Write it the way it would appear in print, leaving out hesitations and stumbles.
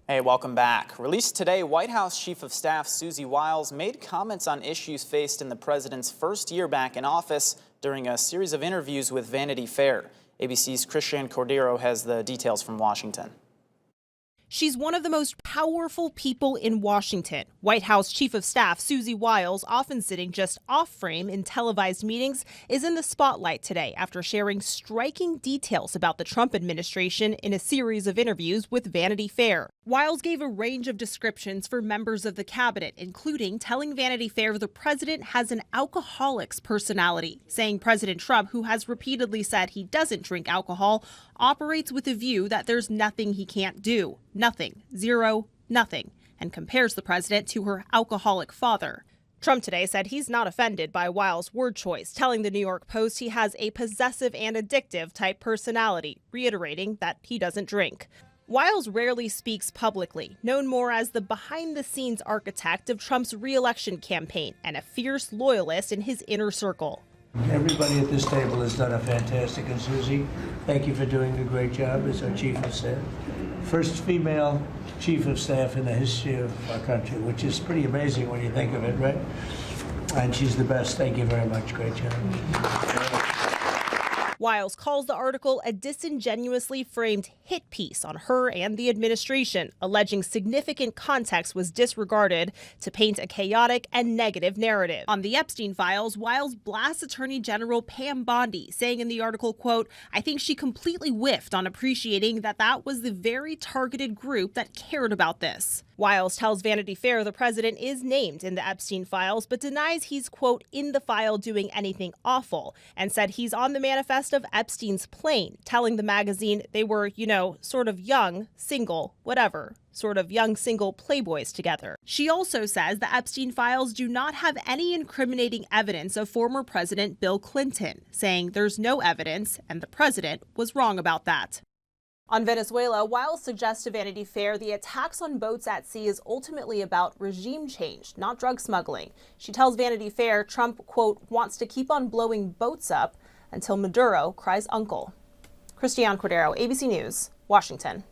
Hey, welcome back. Released today, White House Chief of Staff Susie Wiles made comments on issues faced in the president's first year back in office during a series of interviews with Vanity Fair. ABC's Christian Cordero has the details from Washington. She's one of the most powerful people in Washington. White House Chief of Staff Susie Wiles, often sitting just off frame in televised meetings, is in the spotlight today after sharing striking details about the Trump administration in a series of interviews with Vanity Fair. Wiles gave a range of descriptions for members of the cabinet, including telling Vanity Fair the president has an alcoholic's personality, saying President Trump, who has repeatedly said he doesn't drink alcohol, operates with a view that there's nothing he can't do. Nothing. Zero. Nothing. And compares the president to her alcoholic father. Trump today said he's not offended by Wiles' word choice, telling the New York Post he has a possessive and addictive type personality, reiterating that he doesn't drink. Wiles rarely speaks publicly, known more as the behind-the-scenes architect of Trump's re-election campaign and a fierce loyalist in his inner circle. Everybody at this table has done a fantastic, and Susie, thank you for doing a great job as our Chief of Staff. First female Chief of Staff in the history of our country, which is pretty amazing when you think of it, right? And she's the best. Thank you very much. Great job. Wiles calls the article a disingenuously framed hit piece on her and the administration, alleging significant context was disregarded to paint a chaotic and negative narrative. On the Epstein files, Wiles blasts Attorney General Pam Bondi, saying in the article, quote, "I think she completely whiffed on appreciating that that was the very targeted group that cared about this." Wiles tells Vanity Fair the president is named in the Epstein files, but denies he's, quote, in the file doing anything awful, and said he's on the manifest of Epstein's plane, telling the magazine they were, sort of young, single, whatever, sort of young single playboys together. She also says the Epstein files do not have any incriminating evidence of former President Bill Clinton, saying there's no evidence and the president was wrong about that. On Venezuela, Wiles suggests to Vanity Fair the attacks on boats at sea is ultimately about regime change, not drug smuggling. She tells Vanity Fair Trump, quote, wants to keep on blowing boats up until Maduro cries uncle. Christian Cordero, ABC News, Washington.